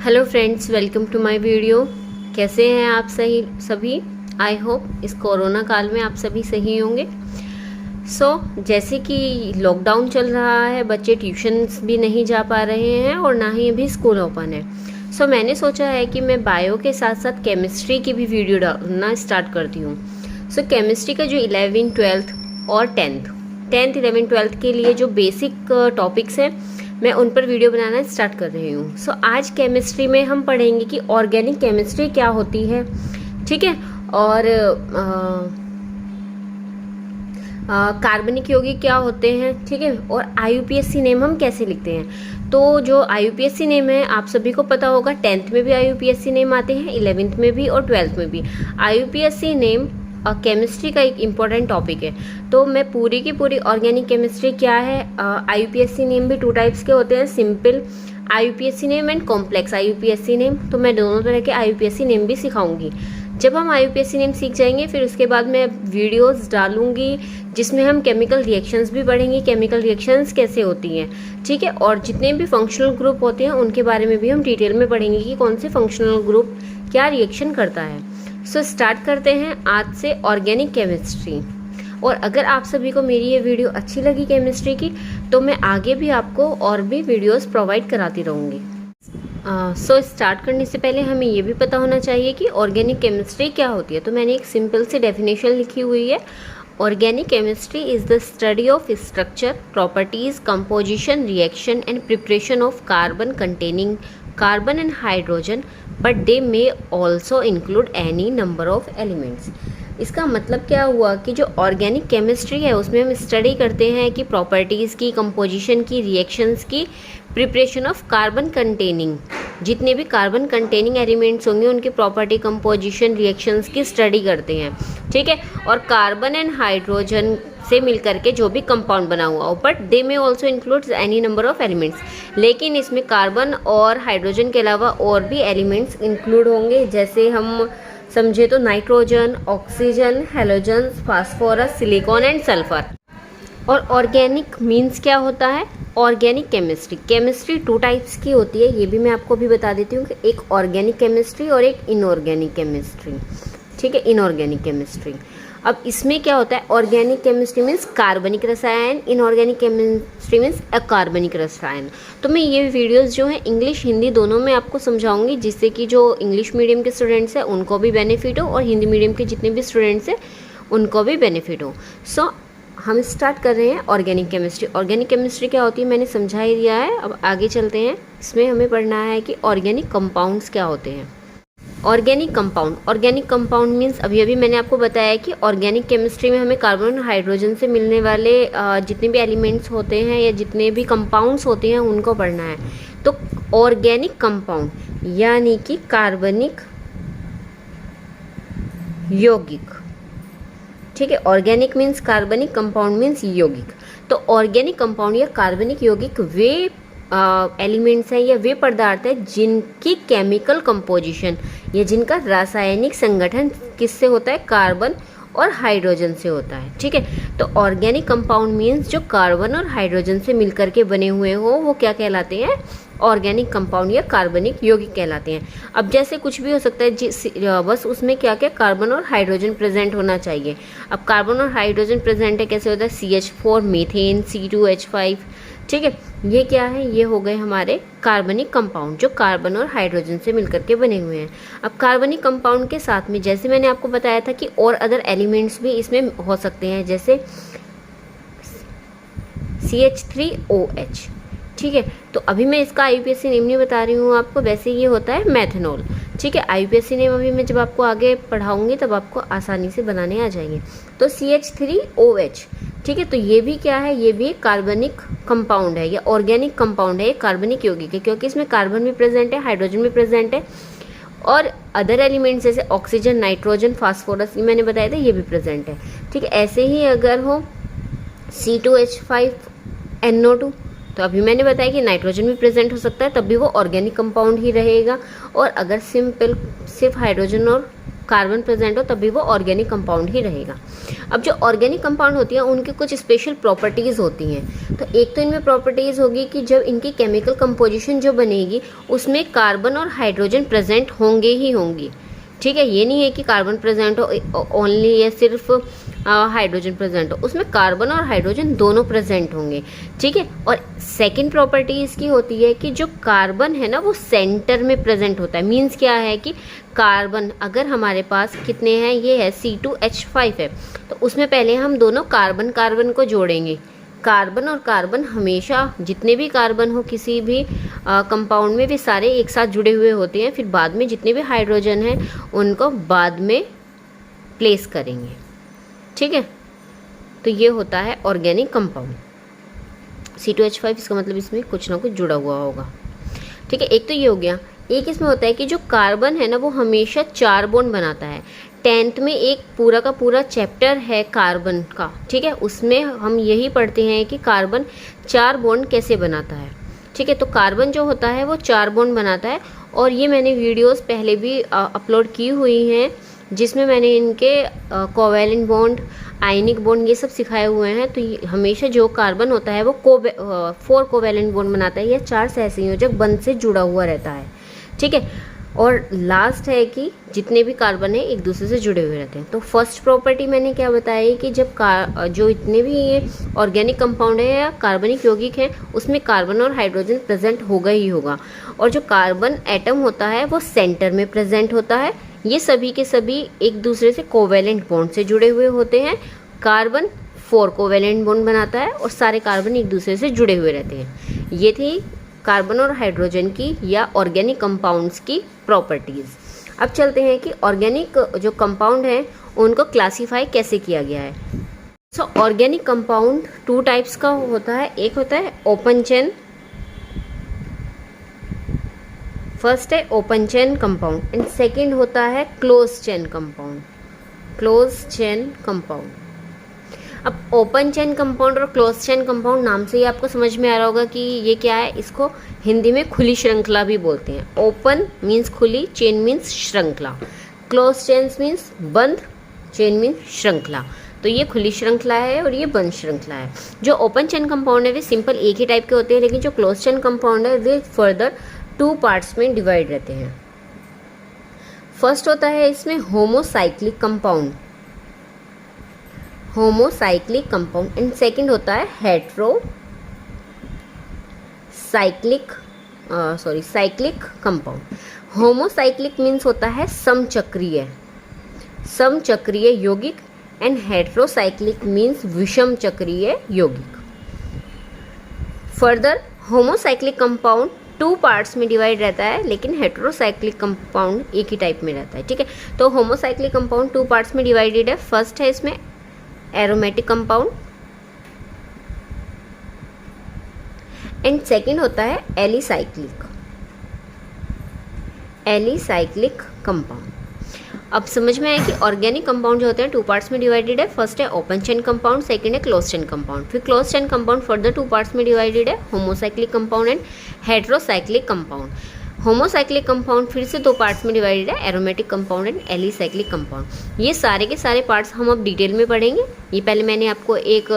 Hello friends, welcome to my video. कैसे हैं आप सभी? आई होप इस कोरोना काल में आप सभी सही होंगे। जैसे कि लॉकडाउन चल रहा है, बच्चे ट्यूशन्स भी नहीं जा पा रहे हैं और ना ही अभी स्कूल ओपन है। मैंने सोचा है कि मैं बायो के साथ साथ केमिस्ट्री की भी वीडियो डालना स्टार्ट करती हूँ। केमिस्ट्री का जो 11, 12 और 10th 11, 12 के लिए जो बेसिक टॉपिक्स हैं, मैं उन पर वीडियो बनाना स्टार्ट कर रही हूँ। आज केमिस्ट्री में हम पढ़ेंगे कि ऑर्गेनिक केमिस्ट्री क्या होती है, ठीक है, और कार्बनिक यौगिक क्या होते हैं, ठीक है, और IUPAC नेम हम कैसे लिखते हैं। तो जो IUPAC नेम है आप सभी को पता होगा, 10th में भी IUPAC नेम आते हैं, 11th में भी और 12th में भी। IUPAC नेम केमिस्ट्री का एक इम्पॉर्टेंट टॉपिक है। तो मैं पूरी की पूरी ऑर्गेनिक केमिस्ट्री क्या है, IUPAC नेम भी 2 टाइप्स के होते हैं, simple IUPAC name and complex IUPAC name. तो मैं दोनों तरह के IUPAC नेम भी सिखाऊंगी। जब हम IUPAC नेम सीख जाएंगे, फिर उसके बाद मैं वीडियोस डालूंगी जिसमें हम केमिकल रिएक्शंस भी पढ़ेंगे, केमिकल रिएक्शंस कैसे होती हैं, ठीक है, और जितने भी फंक्शनल ग्रुप होते हैं उनके बारे में भी हम डिटेल में पढ़ेंगे कि कौन से फंक्शनल ग्रुप क्या रिएक्शन करता है। स्टार्ट करते हैं आज से ऑर्गेनिक केमिस्ट्री। और अगर आप सभी को मेरी ये वीडियो अच्छी लगी केमिस्ट्री की, तो मैं आगे भी आपको और भी वीडियोस प्रोवाइड कराती रहूँगी। स्टार्ट करने से पहले हमें ये भी पता होना चाहिए कि ऑर्गेनिक केमिस्ट्री क्या होती है। तो मैंने एक सिंपल सी डेफिनेशन लिखी हुई है। Organic chemistry is the study of structure, properties, composition, reaction and preparation of carbon containing carbon and hydrogen, but they may also include any number of elements. इसका मतलब क्या हुआ कि जो ऑर्गेनिक केमिस्ट्री है उसमें हम स्टडी करते हैं कि प्रॉपर्टीज़ की, कंपोजिशन की, रिएक्शंस की, प्रिपरेशन ऑफ कार्बन कंटेनिंग, जितने भी कार्बन कंटेनिंग एलिमेंट्स होंगे उनकी प्रॉपर्टी, कंपोजिशन, रिएक्शंस की स्टडी करते हैं, ठीक है, और कार्बन एंड हाइड्रोजन से मिलकर के जो भी कंपाउंड बना हुआ हो, बट दे में also includes any number of elements. लेकिन इसमें कार्बन और हाइड्रोजन के अलावा और भी एलिमेंट्स इंक्लूड होंगे, जैसे हम समझे तो nitrogen, oxygen, halogen, phosphorus, silicon and sulphur. और ऑर्गेनिक मीन्स क्या होता है? ऑर्गेनिक केमिस्ट्री 2 टाइप्स की होती है, ये भी मैं आपको भी बता देती हूँ कि एक ऑर्गेनिक केमिस्ट्री और एक इनऑर्गेनिक केमिस्ट्री, ठीक है, इनऑर्गेनिक केमिस्ट्री। अब इसमें क्या होता है? ऑर्गेनिक केमिस्ट्री मीन्स कार्बनिक रसायन, इनऑर्गेनिक केमिस्ट्री मीन्स अकार्बनिक रसायन। तो मैं ये वीडियोस जो हैं इंग्लिश हिंदी दोनों में आपको समझाऊंगी, जिससे कि जो इंग्लिश मीडियम के स्टूडेंट्स हैं उनको भी बेनिफिट हो और हिंदी मीडियम के जितने भी स्टूडेंट्स हैं उनको भी बेनिफिट हो। हम स्टार्ट कर रहे हैं ऑर्गेनिक केमिस्ट्री। ऑर्गेनिक केमिस्ट्री क्या होती है मैंने समझा ही दिया है, अब आगे चलते हैं। इसमें हमें पढ़ना है कि ऑर्गेनिक कंपाउंड्स क्या होते हैं। ऑर्गेनिक कंपाउंड मीन्स अभी मैंने आपको बताया कि ऑर्गेनिक केमिस्ट्री में हमें कार्बन और हाइड्रोजन से मिलने वाले जितने भी एलिमेंट्स होते हैं या जितने भी कंपाउंड्स होते हैं उनको पढ़ना है। तो ऑर्गेनिक कंपाउंड यानी कि कार्बनिक यौगिक, ठीक है, ऑर्गेनिक मीन्स कार्बनिक, कंपाउंड मीन्स यौगिक। तो ऑर्गेनिक कंपाउंड या कार्बनिक यौगिक वे एलिमेंट्स हैं या वे पदार्थ हैं जिनकी केमिकल कंपोजिशन या जिनका रासायनिक संगठन किससे होता है? कार्बन और हाइड्रोजन से होता है, ठीक है। तो ऑर्गेनिक कंपाउंड मीन्स जो कार्बन और हाइड्रोजन से मिलकर के बने हुए हो वो क्या कहलाते हैं? ऑर्गेनिक कंपाउंड या कार्बनिक यौगिक कहलाते हैं। अब जैसे कुछ भी हो सकता है, बस उसमें क्या क्या कार्बन और हाइड्रोजन प्रेजेंट होना चाहिए। अब कार्बन और हाइड्रोजन प्रेजेंट है, कैसे होता है? CH4, मीथेन, C2H5, ठीक है, ये क्या है? ये हो गए हमारे कार्बनिक कंपाउंड जो कार्बन और हाइड्रोजन से मिलकर के बने हुए हैं। अब कार्बनिक कंपाउंड के साथ में जैसे मैंने आपको बताया था कि और अदर एलिमेंट्स भी इसमें हो सकते हैं, जैसे CH3OH, ठीक है। तो अभी मैं इसका IUPAC नेम नहीं बता रही हूँ आपको, वैसे ये होता है मेथनॉल, ठीक है। IUPAC नेम अभी मैं जब आपको आगे पढ़ाऊंगी तब आपको आसानी से बनाने आ जाएंगे। तो CH3OH, ठीक है, तो ये भी क्या है? ये भी कार्बनिक कंपाउंड है या ऑर्गेनिक कंपाउंड है, ये कार्बनिक यौगिक है, क्योंकि इसमें कार्बन भी प्रेजेंट है, हाइड्रोजन भी प्रेजेंट है, और अदर एलिमेंट्स जैसे ऑक्सीजन, नाइट्रोजन, फास्फोरस, ये मैंने बताया था, ये भी प्रेजेंट है, ठीक है। ऐसे ही अगर हो C2H5NO2, तो अभी मैंने बताया कि नाइट्रोजन भी प्रेजेंट हो सकता है, तब भी वो ऑर्गेनिक कंपाउंड ही रहेगा। और अगर सिंपल सिर्फ हाइड्रोजन और कार्बन प्रेजेंट हो तब भी वो ऑर्गेनिक कंपाउंड ही रहेगा। अब जो ऑर्गेनिक कंपाउंड होती हैं उनकी कुछ स्पेशल प्रॉपर्टीज़ होती हैं। तो एक तो इनमें प्रॉपर्टीज़ होगी कि जब इनकी केमिकल कंपोजिशन जो बनेगी उसमें कार्बन और हाइड्रोजन प्रेजेंट होंगे ही होंगी। ठीक है, ये नहीं है कि कार्बन प्रेजेंट हो ओनली या सिर्फ हाइड्रोजन प्रेजेंट हो, उसमें कार्बन और हाइड्रोजन दोनों प्रेजेंट होंगे। ठीक है, और सेकंड प्रॉपर्टी इसकी होती है कि जो कार्बन है ना वो सेंटर में प्रेजेंट होता है। मीन्स क्या है कि कार्बन अगर हमारे पास कितने हैं, ये है C2H5 है, तो उसमें पहले हम दोनों कार्बन कार्बन को जोड़ेंगे। कार्बन और कार्बन हमेशा जितने भी कार्बन हो किसी भी कंपाउंड में वे सारे एक साथ जुड़े हुए होते हैं। फिर बाद में जितने भी हाइड्रोजन हैं उनको बाद में प्लेस करेंगे। ठीक है, तो ये होता है ऑर्गेनिक कंपाउंड। C2H5 इसका मतलब इसमें कुछ ना कुछ जुड़ा हुआ होगा। ठीक है, एक तो ये हो गया। एक इसमें होता है कि जो कार्बन है ना वो हमेशा 4 बॉन्ड बनाता है। 10th में एक पूरा का पूरा चैप्टर है कार्बन का। ठीक है, उसमें हम यही पढ़ते हैं कि कार्बन 4 बॉन्ड कैसे बनाता है। ठीक है, तो कार्बन जो होता है वो 4 बॉन्ड बनाता है, और ये मैंने वीडियोस पहले भी अपलोड की हुई हैं जिसमें मैंने इनके कोवैलेंट बॉन्ड, आयनिक बॉन्ड ये सब सिखाए हुए हैं। तो हमेशा जो कार्बन होता है वो 4 कोवैलेंट बॉन्ड बनाता है या 4 सहसंयोजक बंध से जुड़ा हुआ रहता है। ठीक है, और लास्ट है कि जितने भी कार्बन है एक दूसरे से जुड़े हुए रहते हैं। तो फर्स्ट प्रॉपर्टी मैंने क्या बताई कि जब जो इतने भी ये ऑर्गेनिक कंपाउंड है या कार्बनिक यौगिक है उसमें कार्बन और हाइड्रोजन प्रेजेंट होगा ही होगा, और जो कार्बन एटम होता है वो सेंटर में प्रेजेंट होता है। ये सभी के सभी एक दूसरे से कोवैलेंट बॉन्ड से जुड़े हुए होते हैं। कार्बन 4 कोवैलेंट बॉन्ड बनाता है और सारे कार्बन एक दूसरे से जुड़े हुए रहते हैं। ये थी कार्बन और हाइड्रोजन की या ऑर्गेनिक कंपाउंड्स की प्रॉपर्टीज़। अब चलते हैं कि ऑर्गेनिक जो कंपाउंड हैं उनको क्लासीफाई कैसे किया गया है। सो ऑर्गेनिक कंपाउंड 2 टाइप्स का होता है। एक होता है ओपन चेन, फर्स्ट है open chain compound, and second होता है close chain compound. Close chain compound. अब ओपन चेन कंपाउंड और क्लोज चेन कंपाउंड नाम से ही आपको समझ में आ रहा होगा कि ये क्या है। इसको हिंदी में खुली श्रृंखला भी बोलते हैं। ओपन मीन्स खुली, चेन मीन्स श्रृंखला, क्लोज चेन मीन्स बंद, चेन मीन्स श्रृंखला। तो ये खुली श्रृंखला है और ये बंद श्रृंखला है। जो ओपन चेन कंपाउंड है वे सिंपल एक ही टाइप के होते हैं, लेकिन जो क्लोज चेन कंपाउंड है वे फर्दर 2 पार्ट्स में डिवाइड रहते हैं। फर्स्ट होता है इसमें homocyclic compound, homocyclic compound, and second होता है साइक्लिक कंपाउंड। होमोसाइक्लिक मीन्स होता है समचक्रीय यौगिक, एंड हेटेरोसाइक्लिक मीन्स विषम चक्रीय यौगिक। फर्दर होमोसाइक्लिक कंपाउंड 2 पार्ट्स में डिवाइड रहता है, लेकिन हेटेरोसाइक्लिक कंपाउंड एक ही टाइप में रहता है। ठीक है, तो होमोसाइक्लिक कंपाउंड 2 पार्ट्स में डिवाइडेड है। फर्स्ट है इसमें एरोमेटिक कंपाउंड, एंड सेकंड होता है एलिसाइक्लिक कंपाउंड। अब समझ में आया कि ऑर्गेनिक कंपाउंड जो होते हैं 2 पार्ट्स में डिवाइडेड है। फर्स्ट है ओपन चेन कंपाउंड, सेकंड है क्लोज चेन कंपाउंड। फिर close chain compound further 2 parts में डिवाइडेड है, homocyclic compound and heterocyclic compound. Homocyclic compound फिर से 2 पार्ट्स में डिवाइडेड है, aromatic compound and alicyclic compound. ये सारे के सारे पार्ट्स हम अब डिटेल में पढ़ेंगे। ये पहले मैंने आपको एक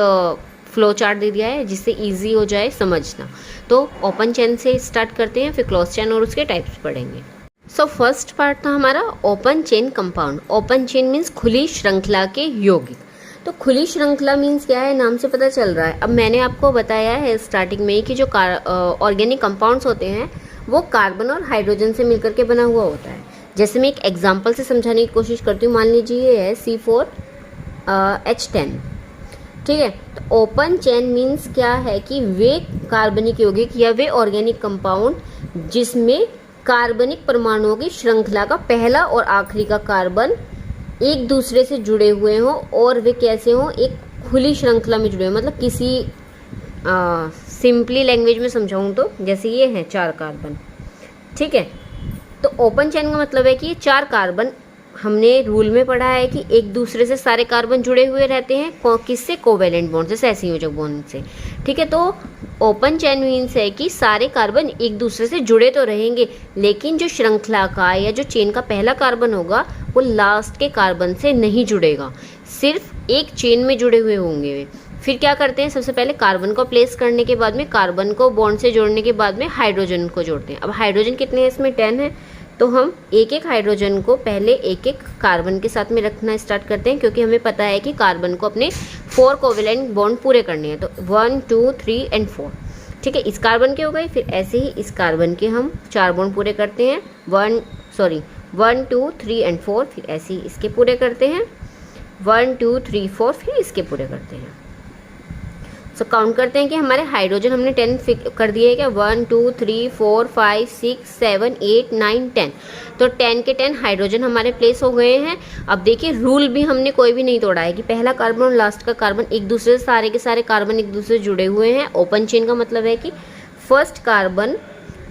फ्लो चार्ट दे दिया है जिससे इजी हो जाए समझना। तो ओपन चेन से स्टार्ट करते हैं, फिर क्लोज चेन और उसके टाइप्स पढ़ेंगे। सो फर्स्ट पार्ट था हमारा open chain compound. Open chain means खुली श्रृंखला के यौगिक। तो खुली श्रृंखला मीन्स क्या है, नाम से पता चल रहा है। अब मैंने आपको बताया है स्टार्टिंग में ही कि जो ऑर्गेनिक कंपाउंड्स होते हैं वो कार्बन और हाइड्रोजन से मिलकर के बना हुआ होता है। जैसे मैं एक एग्जांपल से समझाने की कोशिश करती हूँ। मान लीजिए ये है C4H10। ठीक है, तो ओपन चेन मीन्स क्या है कि वे कार्बनिक यौगिक या वे ऑर्गेनिक कंपाउंड जिसमें कार्बनिक परमाणुओं की श्रृंखला का पहला और आखिरी का कार्बन एक दूसरे से जुड़े हुए हों, और वे कैसे हों, एक खुली श्रृंखला में जुड़े हुए। मतलब किसी सिंपली लैंग्वेज में समझाऊं तो जैसे ये हैं 4 कार्बन। ठीक है, तो ओपन चेन का मतलब है कि ये 4 कार्बन, हमने रूल में पढ़ा है कि एक दूसरे से सारे कार्बन जुड़े हुए रहते हैं। किससे? कोवैलेंट बॉन्ड से, सहसंयोजक बॉन्ड से। ठीक है, तो ओपन चेन मीन्स है कि सारे कार्बन एक दूसरे से जुड़े तो रहेंगे, लेकिन जो श्रृंखला का या जो चेन का पहला कार्बन होगा वो लास्ट के कार्बन से नहीं जुड़ेगा, सिर्फ एक चेन में जुड़े हुए होंगे वे। फिर क्या करते हैं, सबसे पहले कार्बन को प्लेस करने के बाद में, कार्बन को बॉन्ड से जोड़ने के बाद में हाइड्रोजन को जोड़ते हैं। अब हाइड्रोजन कितने हैं इसमें, 10 है, तो हम एक एक हाइड्रोजन को पहले एक एक कार्बन के साथ में रखना स्टार्ट करते हैं, क्योंकि हमें पता है कि कार्बन को अपने 4 कोवेलेंट बॉन्ड पूरे करने हैं। तो 1 2 3 एंड 4, ठीक है, इस कार्बन के हो गए। फिर ऐसे ही इस कार्बन के हम 4 बॉन्ड पूरे करते हैं, 1 2 3 एंड 4। फिर ऐसे ही इसके पूरे करते हैं, 1 2 3 4, फिर इसके पूरे करते हैं। सो काउंट करते हैं कि हमारे हाइड्रोजन हमने 10 कर दिए है क्या, 1 2 3 4 5 6 7 8 9 10। तो 10 के 10 हाइड्रोजन हमारे प्लेस हो गए हैं। अब देखिए रूल भी हमने कोई भी नहीं तोड़ा है कि पहला कार्बन और लास्ट का कार्बन एक दूसरे से, सारे के सारे कार्बन एक दूसरे से जुड़े हुए हैं। ओपन चेन का मतलब है कि फर्स्ट कार्बन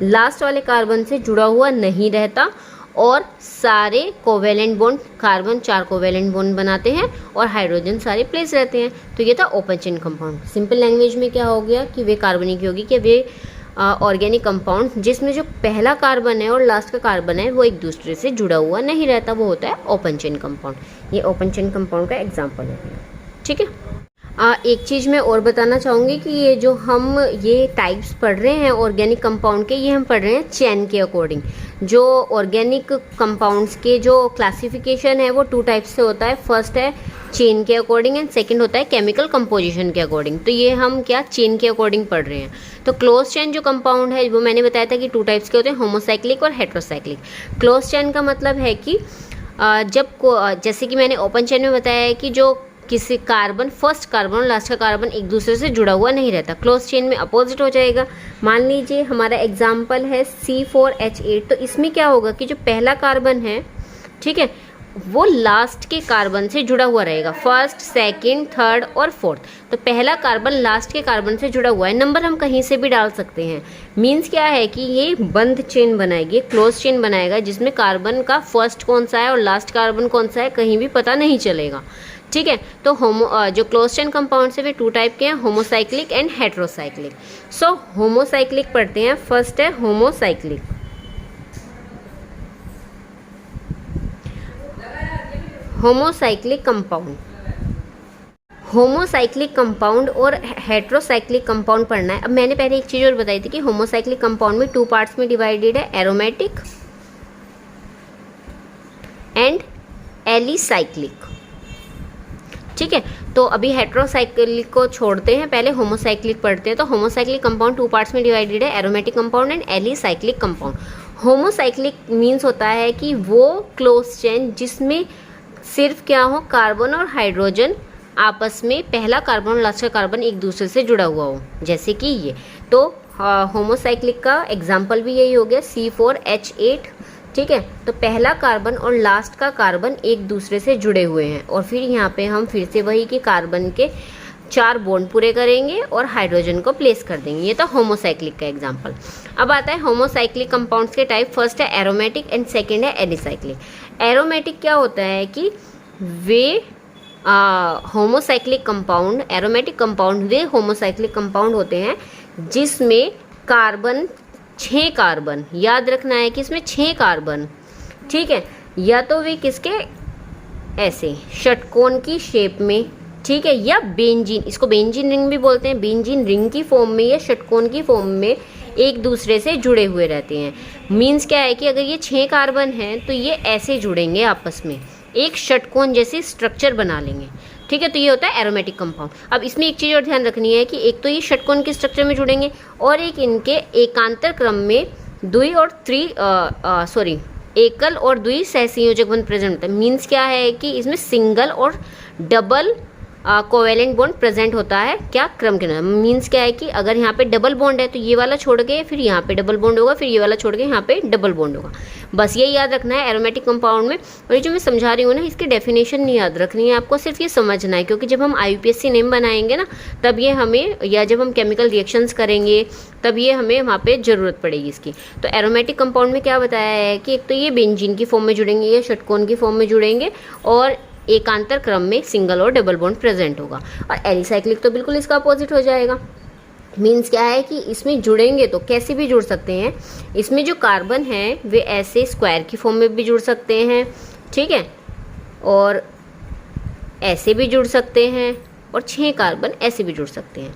लास्ट वाले कार्बन से जुड़ा हुआ नहीं रहता और सारे covalent bond, carbon 4 covalent bond बनाते हैं और हाइड्रोजन सारे प्लेस रहते हैं। तो ये था open chain compound. Simple language में क्या हो गया कि वे कार्बनिक यौगिक या वे ऑर्गेनिक कंपाउंड जिसमें जो पहला कार्बन है और लास्ट का कार्बन है वो एक दूसरे से जुड़ा हुआ नहीं रहता, वो होता है ओपन चेन कंपाउंड। ये ओपन चेन कंपाउंड का एग्जाम्पल है, ठीक है। एक चीज़ मैं और बताना चाहूँगी कि ये जो हम ये टाइप्स पढ़ रहे हैं ऑर्गेनिक कंपाउंड के, ये हम पढ़ रहे हैं चेन के अकॉर्डिंग। जो ऑर्गेनिक कंपाउंड्स के जो क्लासिफिकेशन है वो 2 टाइप्स से होता है। फर्स्ट है चेन के अकॉर्डिंग एंड सेकंड होता है केमिकल कंपोजिशन के अकॉर्डिंग। तो ये हम क्या चेन के अकॉर्डिंग पढ़ रहे हैं। तो क्लोज चेन जो कंपाउंड है वो मैंने बताया था कि 2 टाइप्स के होते हैं, होमोसाइक्लिक और हेट्रोसाइक्लिक। क्लोज चेन का मतलब है कि जैसे कि मैंने ओपन चेन में बताया है कि जो किसी कार्बन, फर्स्ट कार्बन और लास्ट का कार्बन एक दूसरे से जुड़ा हुआ नहीं रहता। क्लोज चेन में अपोजिट हो जाएगा। मान लीजिए हमारा एग्जाम्पल है C4H8। तो इसमें क्या होगा कि जो पहला कार्बन है, ठीक है, वो लास्ट के कार्बन से जुड़ा हुआ रहेगा, फर्स्ट सेकंड थर्ड और फोर्थ। तो पहला कार्बन लास्ट के कार्बन से जुड़ा हुआ है। नंबर हम कहीं से भी डाल सकते हैं। मीन्स क्या है कि ये बंद चेन बनाएगी, क्लोज चेन बनाएगा, जिसमें कार्बन का फर्स्ट कौन सा है और लास्ट कार्बन कौन सा है कहीं भी पता नहीं चलेगा, ठीक है। तो जो क्लोज चेन कंपाउंड से भी 2 टाइप के हैं, homocyclic and heterocyclic. So homocyclic पढ़ते हैं। फर्स्ट है homocyclic. Homocyclic compound, homocyclic compound और हेट्रोसाइक्लिक कंपाउंड पढ़ना है। अब मैंने पहले एक चीज़ और बताई थी कि होमोसाइक्लिक कंपाउंड में 2 पार्ट्स में डिवाइडेड है, एरोमेटिक एंड एलिसाइक्लिक, ठीक है। तो अभी हेट्रोसाइक्लिक को छोड़ते हैं, पहले होमोसाइक्लिक पढ़ते हैं। तो होमोसाइक्लिक कंपाउंड 2 पार्ट्स में डिवाइडेड है, aromatic compound and alicyclic compound. Homocyclic means होता है कि वो क्लोज चेन जिसमें सिर्फ क्या हो, कार्बन और हाइड्रोजन आपस में, पहला कार्बन और लास्ट का कार्बन एक दूसरे से जुड़ा हुआ हो, जैसे कि ये। तो होमोसाइक्लिक का एग्जाम्पल भी यही हो गया, C4H8, ठीक है। तो पहला कार्बन और लास्ट का कार्बन एक दूसरे से जुड़े हुए हैं और फिर यहाँ पे हम फिर से वही कि कार्बन के 4 बॉन्ड पूरे करेंगे और हाइड्रोजन को प्लेस कर देंगे। ये तो होमोसाइक्लिक का एग्जाम्पल। अब आता है होमोसाइक्लिक कंपाउंड्स के टाइप। फर्स्ट है एरोमेटिक एंड सेकंड है एलिसाइक्लिक। एरोमेटिक क्या होता है कि वे होमोसाइक्लिक कंपाउंड, एरोमेटिक कंपाउंड वे होमोसाइक्लिक कंपाउंड होते हैं जिसमें कार्बन 6 कार्बन, याद रखना है कि इसमें 6 कार्बन, ठीक है, या तो वे किसके ऐसे षटकोण की शेप में, ठीक है, या बेंजीन, इसको बेंजीन रिंग भी बोलते हैं, बेंजीन रिंग की फॉर्म में या षटकोण की फॉर्म में एक दूसरे से जुड़े हुए रहते हैं। मीन्स क्या है कि अगर ये 6 कार्बन हैं तो ये ऐसे जुड़ेंगे आपस में, एक षटकोण जैसी स्ट्रक्चर बना लेंगे, ठीक है। तो ये होता है एरोमेटिक कंपाउंड। अब इसमें एक चीज़ और ध्यान रखनी है कि एक तो ये षटकोण के स्ट्रक्चर में जुड़ेंगे और एक इनके एकांतर क्रम में एकल और द्वि सहसंयोजक बंध प्रेजेंट होता है। मीन्स क्या है कि इसमें सिंगल और डबल कोवेलेंट बॉन्ड प्रेजेंट होता है, क्या क्रम के अंदर। मीन्स क्या है कि अगर यहाँ पे डबल बॉन्ड है तो ये वाला छोड़ के फिर यहाँ पे डबल बॉन्ड होगा, फिर ये वाला छोड़ के यहाँ पे डबल बॉन्ड होगा। बस ये याद रखना है एरोमेटिक कंपाउंड में। और ये जो मैं समझा रही हूँ ना, इसकी डेफिनेशन नहीं याद रखनी है आपको, सिर्फ ये समझना है, क्योंकि जब हम IUPAC नेम बनाएंगे ना तब ये हमें, या जब हम केमिकल रिएक्शंस करेंगे तब ये हमें वहाँ पे ज़रूरत पड़ेगी इसकी। तो एरोमेटिक कंपाउंड में क्या बताया है कि एक तो ये बेंजीन की फॉर्म में जुड़ेंगे या षटकोण की फॉर्म में जुड़ेंगे और एकांतर क्रम में सिंगल और डबल बॉन्ड प्रेजेंट होगा। और एलिसाइक्लिक तो बिल्कुल इसका अपोजिट हो जाएगा। मीन्स क्या है कि इसमें जुड़ेंगे तो कैसे भी जुड़ सकते हैं। इसमें जो कार्बन है वे ऐसे स्क्वायर की फॉर्म में भी जुड़ सकते हैं, ठीक है, और ऐसे भी जुड़ सकते हैं और 6 कार्बन ऐसे भी जुड़ सकते हैं,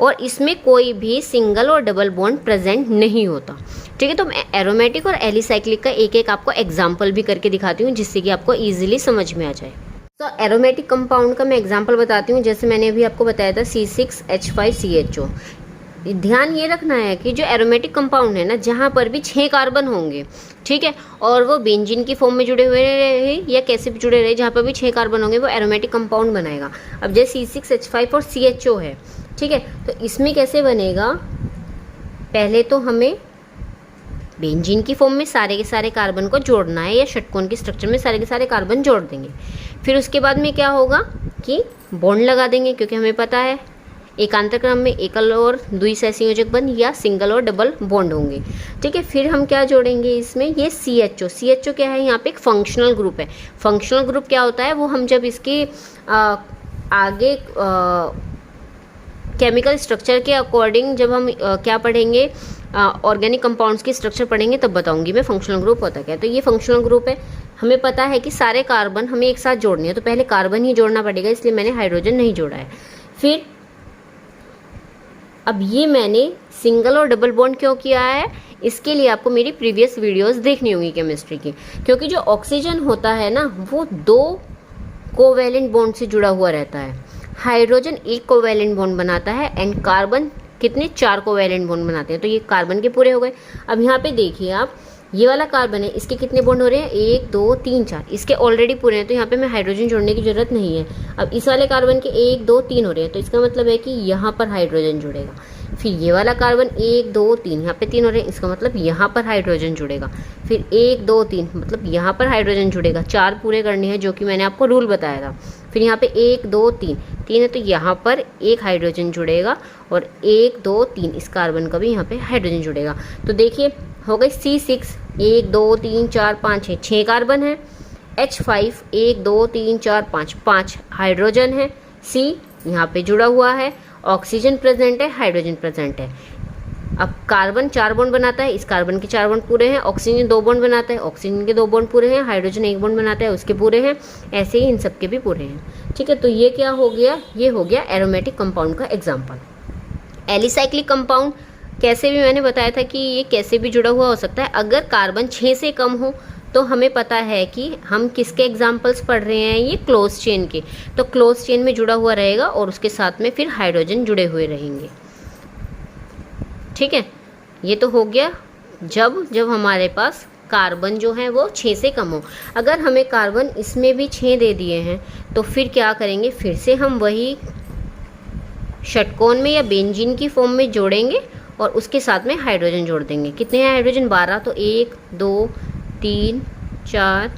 और इसमें कोई भी सिंगल और डबल बॉन्ड प्रेजेंट नहीं होता। ठीक है, तो मैं एरोमेटिक और एलिसाइक्लिक का एक एक आपको एग्जाम्पल भी करके दिखाती हूँ जिससे कि आपको ईजिली समझ में आ जाए। तो एरोमेटिक कंपाउंड का मैं एग्जाम्पल बताती हूँ। जैसे मैंने अभी आपको बताया था C6H5CHO। ध्यान ये रखना है कि जो एरोमेटिक कंपाउंड है ना, जहाँ पर भी 6 कार्बन होंगे, ठीक है, और वो बेंजीन की फॉर्म में जुड़े हुए रहे या कैसे भी जुड़े रहे, जहाँ पर भी 6 कार्बन होंगे वो एरोमेटिक कंपाउंड बनाएगा। अब जैसे C6H5 और CHO है, ठीक है, तो इसमें कैसे बनेगा, पहले तो हमें बेंजीन की फॉर्म में सारे के सारे कार्बन को जोड़ना है, या षटकोण के स्ट्रक्चर में सारे के सारे कार्बन जोड़ देंगे। फिर उसके बाद में क्या होगा कि बॉन्ड लगा देंगे, क्योंकि हमें पता है एकांतर क्रम में एकल और द्विसहसंयोजक बंध या सिंगल और डबल बॉन्ड होंगे। ठीक है, फिर हम क्या जोड़ेंगे इसमें, ये CHO क्या है, यहाँ पे एक फंक्शनल ग्रुप है। फंक्शनल ग्रुप क्या होता है, वो हम जब इसके आगे केमिकल स्ट्रक्चर के अकॉर्डिंग जब हम क्या पढ़ेंगे, ऑर्गेनिक कंपाउंड्स की स्ट्रक्चर पढ़ेंगे तब बताऊंगी मैं फंक्शनल ग्रुप होता क्या है। तो ये फंक्शनल ग्रुप है, हमें पता है कि सारे कार्बन हमें एक साथ जोड़ने हैं, तो पहले कार्बन ही जोड़ना पड़ेगा, इसलिए मैंने हाइड्रोजन नहीं जोड़ा है। फिर अब ये मैंने सिंगल और डबल बॉन्ड क्यों किया है, इसके लिए आपको मेरी प्रीवियस वीडियोस देखनी होंगी केमिस्ट्री की, क्योंकि जो ऑक्सीजन होता है ना वो 2 कोवैलेंट बॉन्ड से जुड़ा हुआ रहता है। हाइड्रोजन 1 कोवैलेंट बॉन्ड बनाता है एंड कार्बन कितने, 4 कोवैलेंट बॉन्ड बनाते हैं। तो ये कार्बन के पूरे हो गए। अब यहाँ पे देखिए आप, ये वाला कार्बन है, इसके कितने बॉन्ड हो रहे हैं, 1 2 3 4, इसके ऑलरेडी पूरे हैं, तो यहाँ पे मैं हाइड्रोजन जोड़ने की जरूरत नहीं है। अब इस वाले कार्बन के 1 2 3 हो रहे हैं, तो इसका मतलब है कि यहाँ पर हाइड्रोजन जुड़ेगा। फिर ये वाला कार्बन 1 2 3, यहाँ पे 3 हो रहे हैं, इसका मतलब यहाँ पर हाइड्रोजन जुड़ेगा। फिर 1 2 3, मतलब यहाँ पर हाइड्रोजन जुड़ेगा। 4 पूरे करने हैं, जो कि मैंने आपको रूल बताया था। फिर यहाँ पे 1 2 3 है, तो यहाँ पर एक हाइड्रोजन जुड़ेगा, और 1 2 3 इस कार्बन का भी यहाँ पे हाइड्रोजन जुड़ेगा। तो देखिए हो गई C6, 1 2 3 4 5 6 कार्बन है। H5 1 2 3 4 5 हाइड्रोजन है। C यहाँ पे जुड़ा हुआ है, ऑक्सीजन प्रेजेंट है, हाइड्रोजन प्रेजेंट है। अब कार्बन 4 बॉन्ड बनाता है, इस कार्बन के 4 बॉन्ड पूरे हैं। ऑक्सीजन 2 बॉन्ड बनाता है, ऑक्सीजन के 2 बॉन्ड पूरे हैं। हाइड्रोजन 1 बॉन्ड बनाता है, उसके पूरे हैं। ऐसे ही इन सब के भी पूरे हैं। ठीक है, तो ये क्या हो गया, ये हो गया एरोमेटिक कंपाउंड का एग्जाम्पल। एलिसाइक्लिक कंपाउंड कैसे भी मैंने बताया था कि ये कैसे भी जुड़ा हुआ हो सकता है। अगर कार्बन 6 से कम हो तो हमें पता है कि हम किसके एग्जाम्पल्स पढ़ रहे हैं, ये क्लोज चेन के, तो क्लोज चेन में जुड़ा हुआ रहेगा और उसके साथ में फिर हाइड्रोजन जुड़े हुए रहेंगे। ठीक है, ये तो हो गया जब हमारे पास कार्बन जो है वो 6 से कम हो। अगर हमें कार्बन इसमें भी 6 दे दिए हैं तो फिर क्या करेंगे, फिर से हम वही षटकोण में या बेंजीन की फॉर्म में जोड़ेंगे और उसके साथ में हाइड्रोजन जोड़ देंगे। कितने हैं हाइड्रोजन, 12, तो 1 2 3 4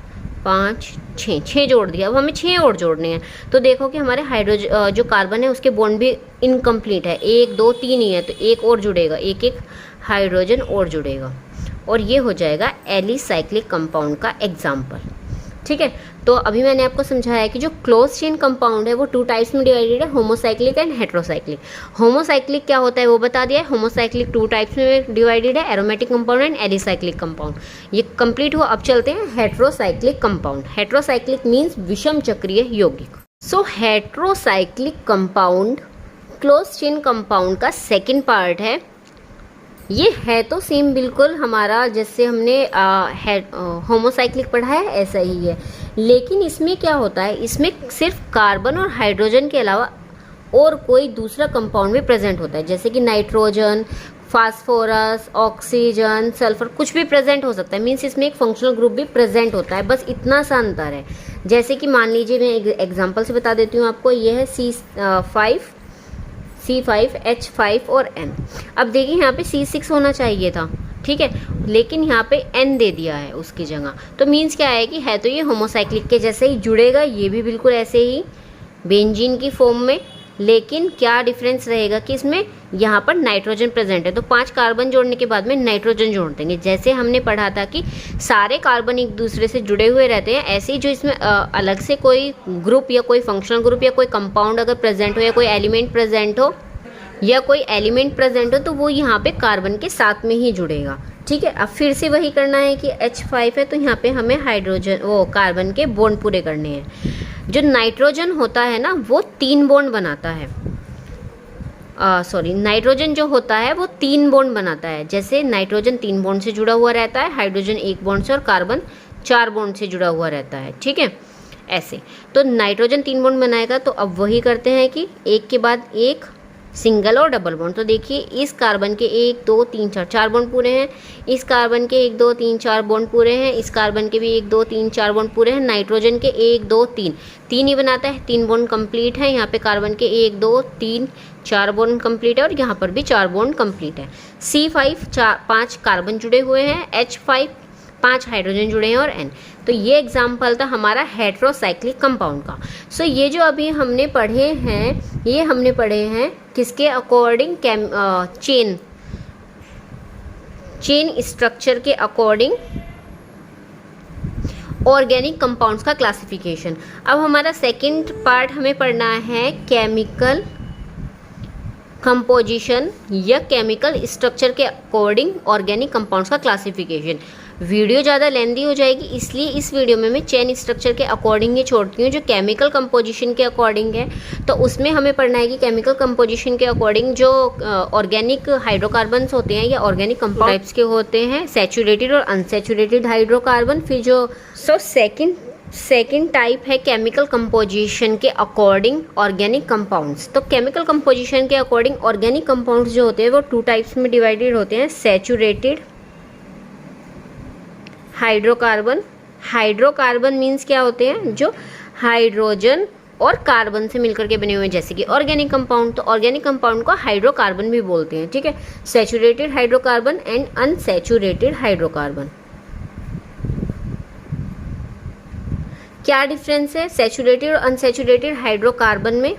5 6 जोड़ दिया। अब हमें 6 और जोड़ने हैं, तो देखो कि हमारे हाइड्रोजन जो कार्बन है उसके बॉन्ड भी इनकम्प्लीट है, 1 2 3 ही है, तो एक और जुड़ेगा, एक हाइड्रोजन और जुड़ेगा, और ये हो जाएगा एलिसाइक्लिक कंपाउंड का एग्जाम्पल। ठीक है, तो अभी मैंने आपको समझाया कि जो क्लोज चेन कंपाउंड है वो 2 टाइप्स में डिवाइडेड है, होमोसाइक्लिक एंड हेट्रोसाइक्लिक। होमोसाइक्लिक क्या होता है वो बता दिया है। होमोसाइक्लिक 2 टाइप्स में डिवाइडेड है, aromatic compound and alicyclic compound. ये कंप्लीट हुआ। अब चलते हैं हेट्रोसाइक्लिक कंपाउंड। हेट्रोसाइक्लिक मीन्स विषम चक्रीय यौगिक। So heterocyclic compound close chain compound का सेकेंड पार्ट है। ये है तो सेम बिल्कुल हमारा जैसे हमने होमोसाइक्लिक पढ़ा है ऐसा ही है, लेकिन इसमें क्या होता है, इसमें सिर्फ कार्बन और हाइड्रोजन के अलावा और कोई दूसरा कंपाउंड भी प्रेजेंट होता है, जैसे कि नाइट्रोजन, फास्फोरस, ऑक्सीजन, सल्फर, कुछ भी प्रेजेंट हो सकता है। मीन्स इसमें एक फंक्शनल ग्रुप भी प्रेजेंट होता है, बस इतना सा अंतर है। जैसे कि मान लीजिए मैं एक एग्जाम्पल से बता देती हूँ आपको, ये है C5H5 और N। अब देखिए यहाँ पे C6 होना चाहिए था, ठीक है, लेकिन यहाँ पे N दे दिया है उसकी जगह, तो मीन्स क्या है कि है तो ये होमोसाइक्लिक के जैसे ही जुड़ेगा, ये भी बिल्कुल ऐसे ही बेंजीन की फॉर्म में, लेकिन क्या डिफरेंस रहेगा कि इसमें यहाँ पर नाइट्रोजन प्रेजेंट है, तो 5 कार्बन जोड़ने के बाद में नाइट्रोजन जोड़ देंगे। जैसे हमने पढ़ा था कि सारे कार्बन एक दूसरे से जुड़े हुए रहते हैं, ऐसे ही जो इसमें अलग से कोई ग्रुप या कोई फंक्शनल ग्रुप या कोई कंपाउंड अगर प्रेजेंट हो या कोई एलिमेंट प्रेजेंट हो तो वो यहाँ पे कार्बन के साथ में ही जुड़ेगा। ठीक है। अब फिर से वही करना है कि H5 है तो यहाँ पे हमें हाइड्रोजन वो कार्बन के बॉन्ड पूरे करने हैं। जो नाइट्रोजन होता है ना वो 3 बॉन्ड बनाता है, नाइट्रोजन जो होता है वो 3 बॉन्ड बनाता है। जैसे नाइट्रोजन 3 बॉन्ड से जुड़ा हुआ रहता है, हाइड्रोजन 1 बॉन्ड से और कार्बन 4 बॉन्ड से जुड़ा हुआ रहता है, ठीक है। ऐसे तो नाइट्रोजन 3 बॉन्ड बनाएगा, तो अब वही करते हैं कि एक के बाद एक सिंगल और डबल बॉन्ड। तो देखिए इस कार्बन के 1 2 3 4 4 बॉन्ड पूरे हैं, इस कार्बन के 1 2 3 4 बॉन्ड पूरे हैं, इस कार्बन के भी 1 2 3 4 बॉन्ड पूरे हैं, नाइट्रोजन के 1 2 3 3 ही बनाता है, 3 बॉन्ड कंप्लीट है। यहाँ पे कार्बन के 1 2 3 4 बॉन्ड कंप्लीट है और यहाँ पर भी 4 बॉन्ड कंप्लीट है। C5 5 कार्बन जुड़े हुए हैं, H5 5 हाइड्रोजन जुड़े हैं और N। तो ये एग्जाम्पल था हमारा हेट्रोसाइक्लिक कंपाउंड का। सो ये जो अभी हमने पढ़े हैं, ये हमने पढ़े हैं किसके अकॉर्डिंग, चेन स्ट्रक्चर के अकॉर्डिंग ऑर्गेनिक कंपाउंड्स का क्लासिफिकेशन। अब हमारा सेकंड पार्ट हमें पढ़ना है केमिकल कंपोजिशन या केमिकल स्ट्रक्चर के अकॉर्डिंग ऑर्गेनिक कंपाउंड्स का क्लासिफिकेशन। वीडियो ज़्यादा लेंदी हो जाएगी, इसलिए इस वीडियो में मैं चेन स्ट्रक्चर के अकॉर्डिंग ही छोड़ती हूँ। जो केमिकल कंपोजिशन के अकॉर्डिंग है तो उसमें हमें पढ़ना है कि केमिकल कंपोजिशन के अकॉर्डिंग जो ऑर्गेनिक हाइड्रोकार्बन्स होते हैं या ऑर्गेनिक कंपाउंड टाइप्स के होते हैं, सैचुरेटेड और अनसैचुरेटेड हाइड्रोकार्बन। फिर जो सेकेंड टाइप है केमिकल कंपोजिशन के अकॉर्डिंग ऑर्गेनिक कंपाउंड्स। तो केमिकल कंपोजिशन के अकॉर्डिंग ऑर्गेनिक कंपाउंड्स जो होते हैं वो 2 टाइप्स में डिवाइडेड होते हैं, सैचुरेटेड हाइड्रोकार्बन। हाइड्रोकार्बन मीन्स क्या होते हैं, जो हाइड्रोजन और कार्बन से मिलकर के बने हुए हैं, जैसे कि ऑर्गेनिक कंपाउंड। तो ऑर्गेनिक कंपाउंड को हाइड्रोकार्बन भी बोलते हैं, ठीक है। Saturated hydrocarbon and unsaturated hydrocarbon. क्या डिफरेंस है सैचुरेटेड और अनसैचुरेटेड हाइड्रोकार्बन में?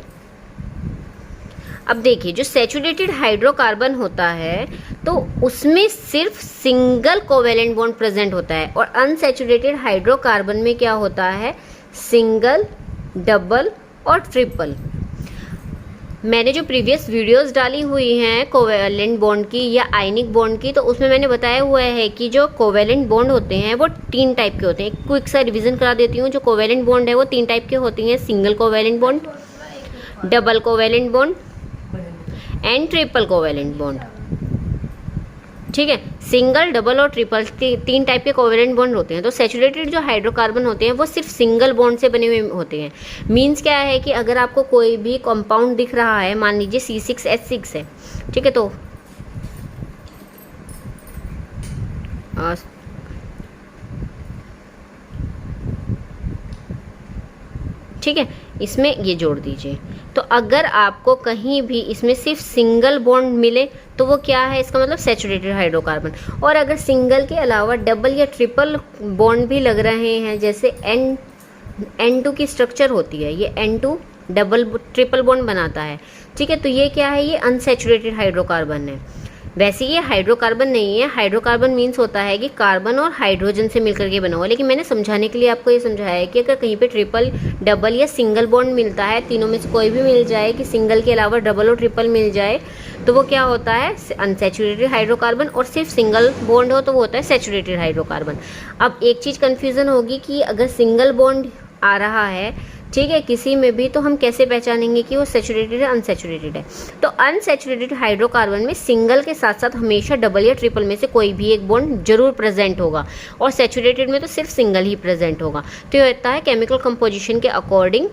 अब देखिए जो सैचुरेटेड हाइड्रोकार्बन होता है तो उसमें सिर्फ सिंगल कोवेलेंट बॉन्ड प्रेजेंट होता है, और अनसैचुरेटेड हाइड्रोकार्बन में क्या होता है, सिंगल, डबल और ट्रिपल। मैंने जो प्रीवियस वीडियोस डाली हुई हैं कोवेलेंट बॉन्ड की या आयनिक बॉन्ड की, तो उसमें मैंने बताया हुआ है कि जो कोवेलेंट बॉन्ड होते हैं वो 3 टाइप के होते हैं। क्विक सा रिवीजन करा देती हूँ। जो कोवेलेंट बॉन्ड है वो 3 टाइप के होती हैं, single covalent bond, double covalent bond and triple covalent bond, ठीक है। सिंगल, डबल और ट्रिपल 3 टाइप के कोवेलेंट बॉन्ड होते हैं। तो सैचुरेटेड जो हाइड्रोकार्बन होते हैं वो सिर्फ सिंगल बॉन्ड से बने हुए होते हैं। मीन्स क्या है कि अगर आपको कोई भी कंपाउंड दिख रहा है, मान लीजिए C6H6 है, ठीक है, तो ठीक है, इसमें ये जोड़ दीजिए। तो अगर आपको कहीं भी इसमें सिर्फ सिंगल बॉन्ड मिले तो वो क्या है, इसका मतलब सैचुरेटेड हाइड्रोकार्बन। और अगर सिंगल के अलावा डबल या ट्रिपल बॉन्ड भी लग रहे हैं, जैसे N2 की स्ट्रक्चर होती है, ये N2 डबल ट्रिपल बॉन्ड बनाता है, ठीक है, तो ये क्या है, ये अनसैचुरेटेड हाइड्रोकार्बन है। वैसे ये हाइड्रोकार्बन नहीं है। हाइड्रोकार्बन मीन्स होता है कि कार्बन और हाइड्रोजन से मिलकर के बना हुआ। लेकिन मैंने समझाने के लिए आपको ये समझाया है कि अगर कहीं पे ट्रिपल, डबल या सिंगल बॉन्ड मिलता है, तीनों में से कोई भी मिल जाए, कि सिंगल के अलावा डबल और ट्रिपल मिल जाए, तो वो क्या होता है, अनसैचुरेटेड हाइड्रोकार्बन। और सिर्फ सिंगल बॉन्ड हो तो वो होता है सैचुरेटेड हाइड्रोकार्बन। अब एक चीज़ कन्फ्यूज़न होगी कि अगर सिंगल बॉन्ड आ रहा है, ठीक है, किसी में भी, तो हम कैसे पहचानेंगे कि वो सैचुरेटेड है अनसैचुरेटेड है। तो अनसैचुरेटेड हाइड्रोकार्बन में सिंगल के साथ साथ हमेशा डबल या ट्रिपल में से कोई भी एक बॉन्ड जरूर प्रेजेंट होगा, और सैचुरेटेड में तो सिर्फ सिंगल ही प्रेजेंट होगा। तो ये होता है केमिकल कंपोजिशन के अकॉर्डिंग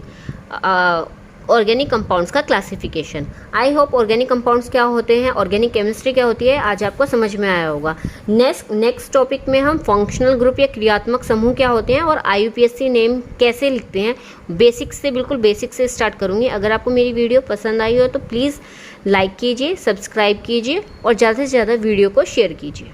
ऑर्गेनिक कंपाउंड्स का classification. I hope organic compounds क्या होते हैं, ऑर्गेनिक केमिस्ट्री क्या होती है, आज आपको समझ में आया होगा। नेक्स्ट टॉपिक में हम फंक्शनल ग्रुप या क्रियात्मक समूह क्या होते हैं और IUPAC नेम कैसे लिखते हैं, बेसिक्स से, बिल्कुल बेसिक्स से स्टार्ट करूँगी। अगर आपको मेरी वीडियो पसंद आई हो तो प्लीज़ लाइक कीजिए, सब्सक्राइब कीजिए और ज़्यादा से ज़्यादा वीडियो को शेयर कीजिए।